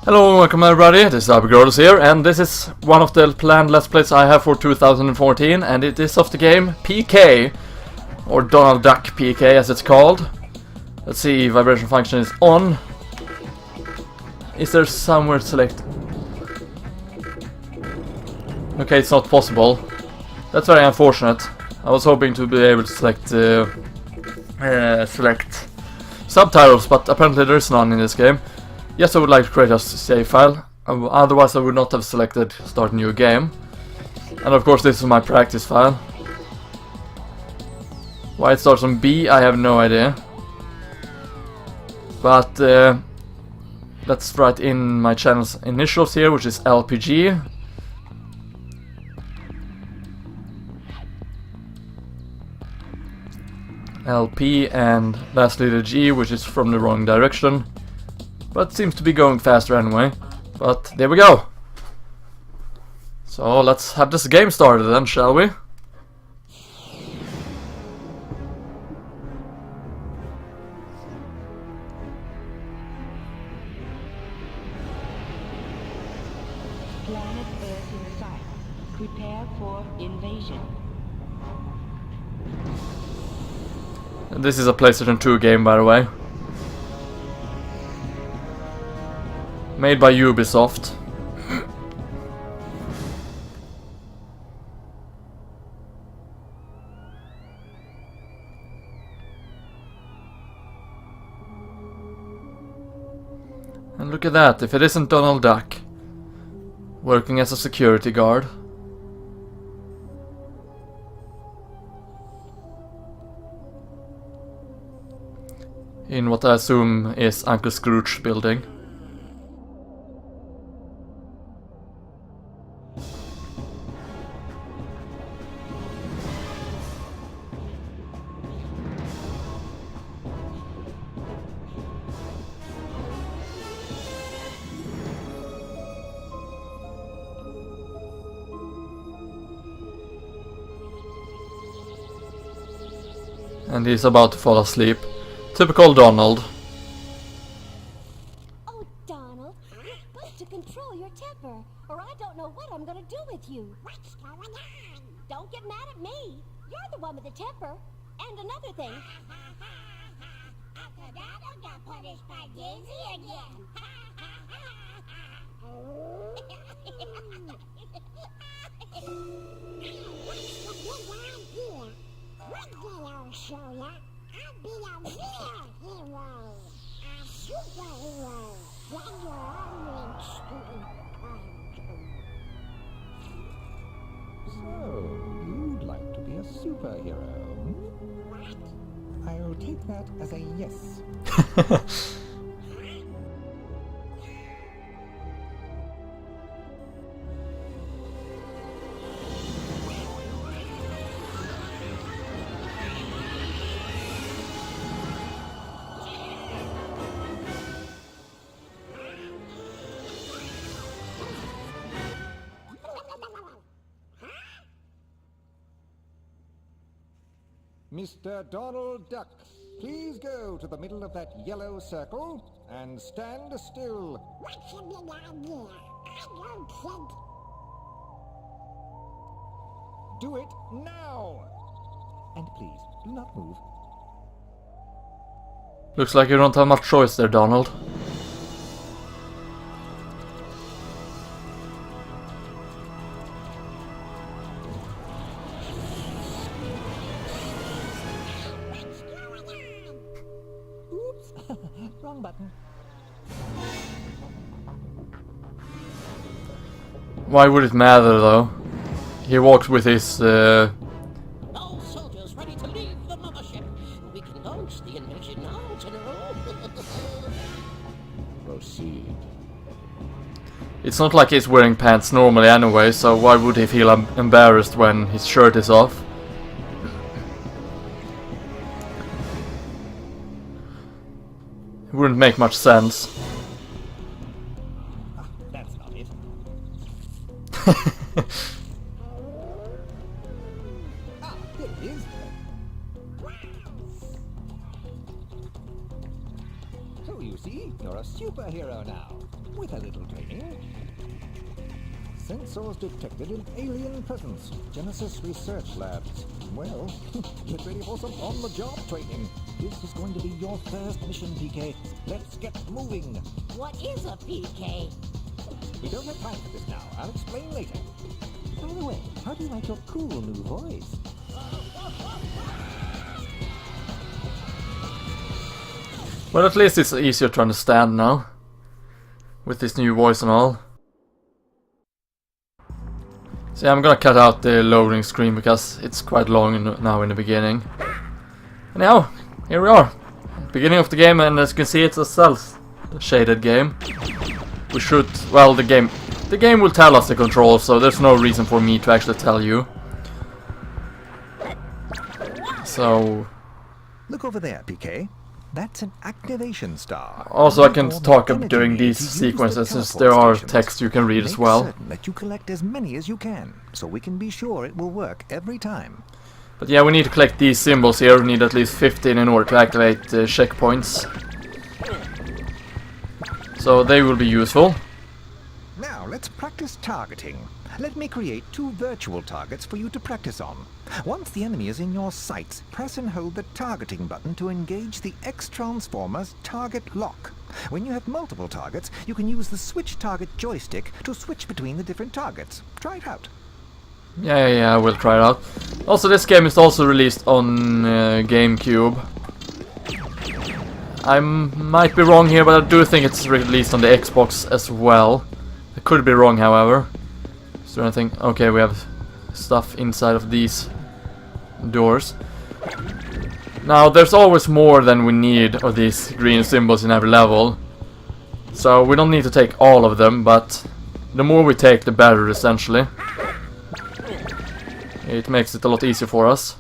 Hello and welcome everybody, this is LPGrodus here, and this is one of the planned Let's Plays I have for 2014, and it is of the game PK, or Donald Duck PK as it's called. Let's see, vibration function is on. Is there somewhere to select? Okay, it's not possible. That's very unfortunate. I was hoping to be able to select subtitles, but apparently there is none in this game. Yes, I would like to create a save file, otherwise I would not have selected start new game. And of course this is my practice file. Why it starts on B, I have no idea. But let's write in my channel's initials here, which is LPG. LP and lastly the G, which is from the wrong direction. But seems to be going faster anyway. But there we go. So let's have this game started then, shall we? Planet Earth in sight. Prepare for invasion. And this is a PlayStation 2 game, by the way. Made by Ubisoft. And look at that, if it isn't Donald Duck working as a security guard. In what I assume is Uncle Scrooge building. And he's about to fall asleep. Typical Donald. Oh, Donald, you're supposed to control your temper, or I don't know what I'm gonna do with you. What's going on? Don't get mad at me. You're the one with the temper. And another thing. Uncle Donald got punished by Daisy again. What's going on here? One day I'll show ya. I'll be a real hero. A superhero. When you're all So, you'd like to be a superhero? What? I'll take that as a yes. Mr. Donald Duck, please go to the middle of that yellow circle and stand still. What's a big idea? I don't think. Do it now! And please, do not move. Looks like you don't have much choice there, Donald. Wrong button. Why would it matter though? He walks with his All soldiers ready to leave the mothership. We can launch the invasion now, General. Proceed. It's not like he's wearing pants normally anyway, so why would he feel embarrassed when his shirt is off? It wouldn't make much sense. That's not it. Here it is. So you see, you're a superhero now. With a little training. Sensors detected an alien presence. Genesis Research Labs. Well, get ready for some on-the-job training. This is going to be your first mission, PK. Let's get moving. What is a PK? We don't have time for this now. I'll explain later. By the way, how do you like your cool new voice? Well, at least it's easier to understand now. With this new voice and all. So yeah, I'm gonna cut out the loading screen because it's quite long now in the beginning. And now, here we are. Beginning of the game, and as you can see, it's a self-shaded game. We should, well, the game will tell us the controls, so there's no reason for me to actually tell you. So... Look over there, PK. That's an activation star. Also, I can talk during these sequences, since there are texts you can read as well. Make certain that you collect as many as you can, so we can be sure it will work every time. But yeah, we need to collect these symbols here. We need at least 15 in order to activate checkpoints. So they will be useful. Now, let's practice targeting. Let me create 2 virtual targets for you to practice on. Once the enemy is in your sights, press and hold the targeting button to engage the X-Transformer's target lock. When you have multiple targets, you can use the switch target joystick to switch between the different targets. Try it out. Yeah, we'll try it out. Also, this game is also released on GameCube. I might be wrong here, but I do think it's released on the Xbox as well. I could be wrong, however. Is there anything? Okay, we have stuff inside of these doors. Now, there's always more than we need of these green symbols in every level. So we don't need to take all of them, but the more we take, the better, essentially. It makes it a lot easier for us.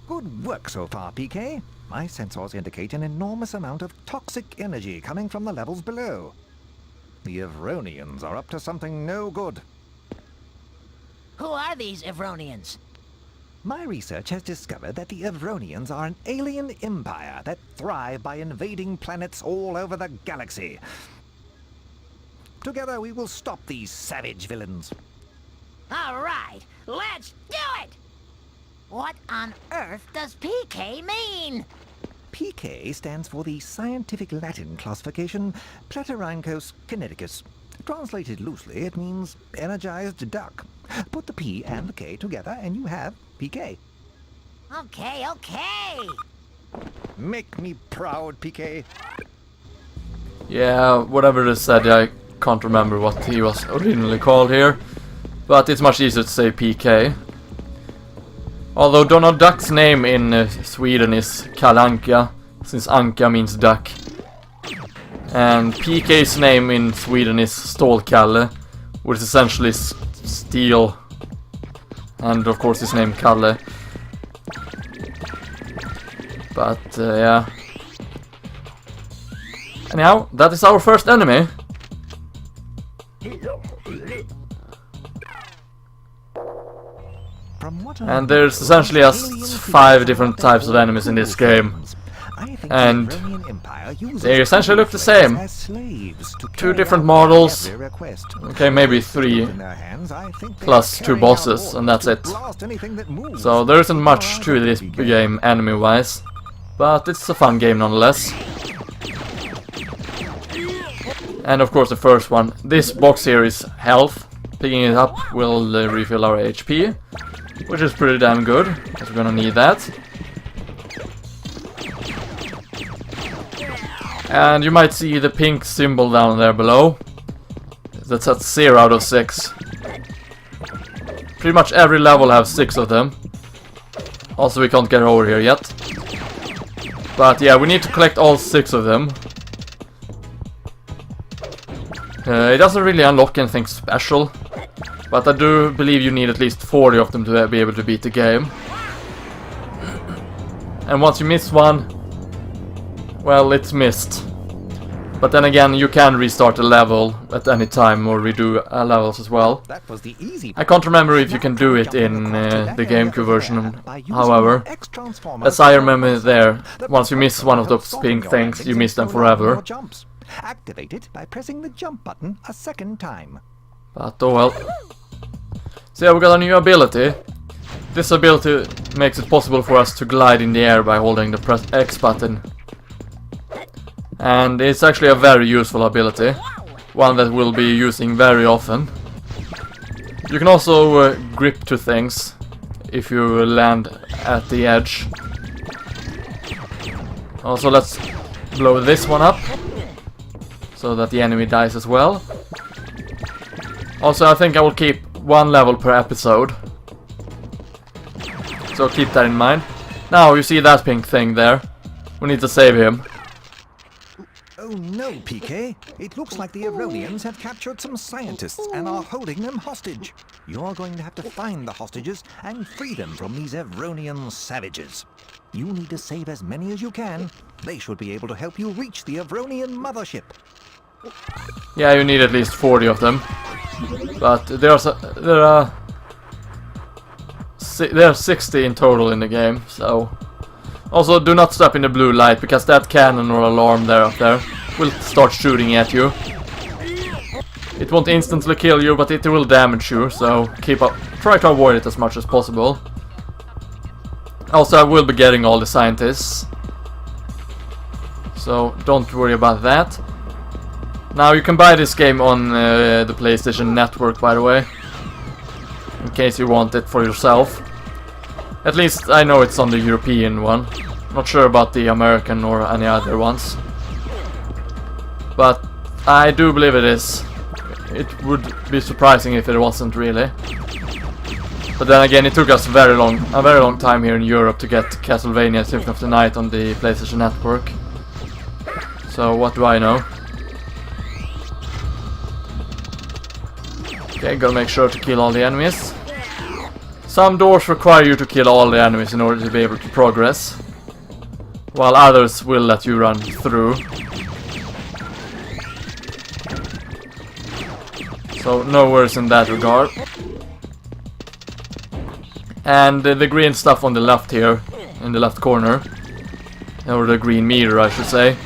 Good work so far, PK. My sensors indicate an enormous amount of toxic energy coming from the levels below. The Evronians are up to something no good. Who are these Evronians? My research has discovered that the Evronians are an alien empire that thrive by invading planets all over the galaxy. Together we will stop these savage villains. All right, let's do it! What on earth does PK mean? PK stands for the scientific Latin classification Platyrhynchos kineticus. Translated loosely, it means energized duck. Put the P and the K together and you have PK. Okay. Make me proud, PK. Yeah, whatever it said, I can't remember what he was originally called here. But it's much easier to say PK. Although Donald Duck's name in Sweden is Kalanka, since Anka means duck. And PK's name in Sweden is Stålkalle, which is essentially steel. And of course his name Kalle. But yeah. Anyhow, that is our first enemy. And there's essentially just 5 different types of enemies in this game. And they essentially look the same. 2 different models. Okay, maybe 3. Plus 2 bosses, and that's it. So there isn't much to this game enemy-wise. But it's a fun game nonetheless. And of course the first one. This box here is health. Picking it up will refill our HP. Which is pretty damn good, because we're gonna need that. And you might see the pink symbol down there below. That's at 0 out of 6. Pretty much every level has 6 of them. Also, we can't get over here yet. But yeah, we need to collect all 6 of them. It doesn't really unlock anything special. But I do believe you need at least 40 of them to be able to beat the game. And once you miss one, well, it's missed. But then again, you can restart a level at any time or redo levels as well. I can't remember if you can do it in the GameCube version, however. As I remember there, once you miss one of those pink things, you miss them forever. Activate it by pressing the jump button a second time. But oh well. So yeah, we got a new ability. This ability makes it possible for us to glide in the air by holding the press X button. And it's actually a very useful ability. One that we'll be using very often. You can also grip to things if you land at the edge. Also, let's blow this one up so that the enemy dies as well. Also, I think I will keep one level per episode. So keep that in mind. Now, you see that pink thing there? We need to save him. Oh no, PK. It looks like the Aronians have captured some scientists and are holding them hostage. You're going to have to find the hostages and free them from these Aronian savages. You need to save as many as you can. They should be able to help you reach the Aronian mothership. Yeah, you need at least 40 of them. But there are 60 in total in the game, so... Also, do not stop in the blue light, because that cannon or alarm there up there will start shooting at you. It won't instantly kill you, but it will damage you, so try to avoid it as much as possible. Also, I will be getting all the scientists, so don't worry about that. Now, you can buy this game on the PlayStation Network, by the way, in case you want it for yourself. At least I know it's on the European one. Not sure about the American or any other ones. But I do believe it is. It would be surprising if it wasn't really. But then again, it took us a very long time here in Europe to get Castlevania Symphony of the Night on the PlayStation Network. So what do I know? Okay, gotta make sure to kill all the enemies. Some doors require you to kill all the enemies in order to be able to progress, while others will let you run through. So no worries in that regard. And the green stuff on the left here, in the left corner, or the green meter I should say.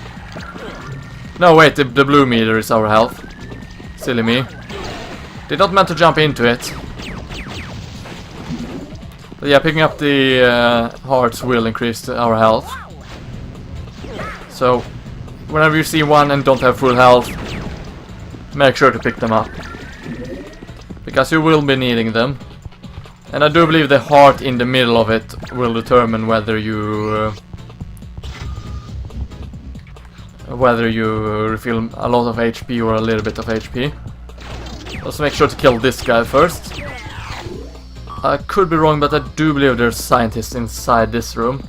No wait, the blue meter is our health. Silly me. Did not meant to jump into it. But yeah, picking up the hearts will increase our health. So, whenever you see one and don't have full health, make sure to pick them up. Because you will be needing them. And I do believe the heart in the middle of it will determine whether you refill a lot of HP or a little bit of HP. Let's make sure to kill this guy first. I could be wrong, but I do believe there's scientists inside this room.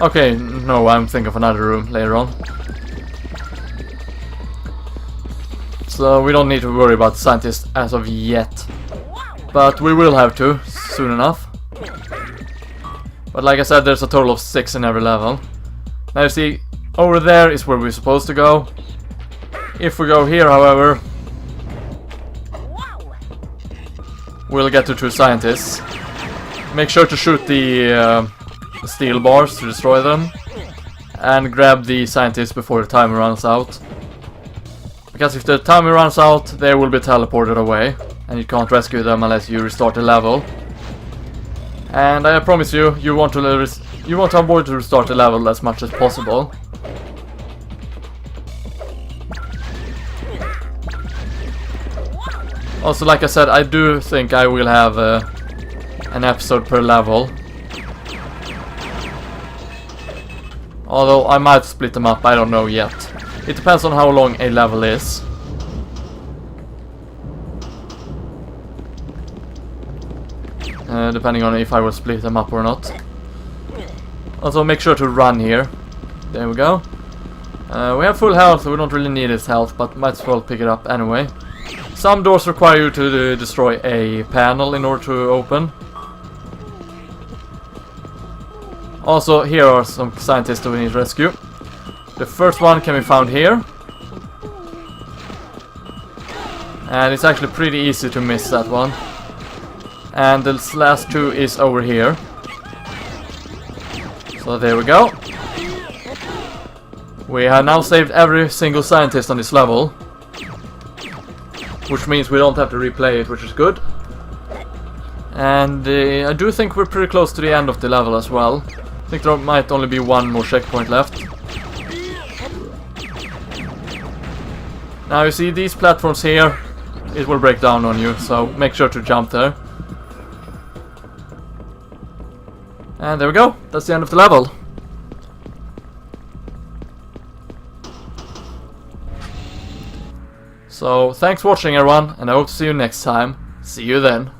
Okay, no, I'm thinking of another room later on. So we don't need to worry about scientists as of yet. But we will have to, soon enough. But like I said, there's a total of 6 in every level. Now you see, over there is where we're supposed to go. If we go here, however, we'll get to 2 scientists. Make sure to shoot the steel bars to destroy them. And grab the scientists before the timer runs out. Because if the timer runs out, they will be teleported away. And you can't rescue them unless you restart the level. And I promise you, you want to avoid to restart the level as much as possible. Also, like I said, I do think I will have an episode per level. Although I might split them up, I don't know yet. It depends on how long a level is. Depending on if I will split them up or not. Also, make sure to run here. There we go. We have full health, so we don't really need his health, but might as well pick it up anyway. Some doors require you to destroy a panel in order to open. Also, here are some scientists that we need to rescue. The first one can be found here. And it's actually pretty easy to miss that one. And the last 2 is over here. So there we go. We have now saved every single scientist on this level, which means we don't have to replay it, which is good. And I do think we're pretty close to the end of the level as well. I think there might only be one more checkpoint left. Now you see these platforms here, it will break down on you, so make sure to jump there. And there we go, that's the end of the level. So thanks for watching everyone, and I hope to see you next time. See you then.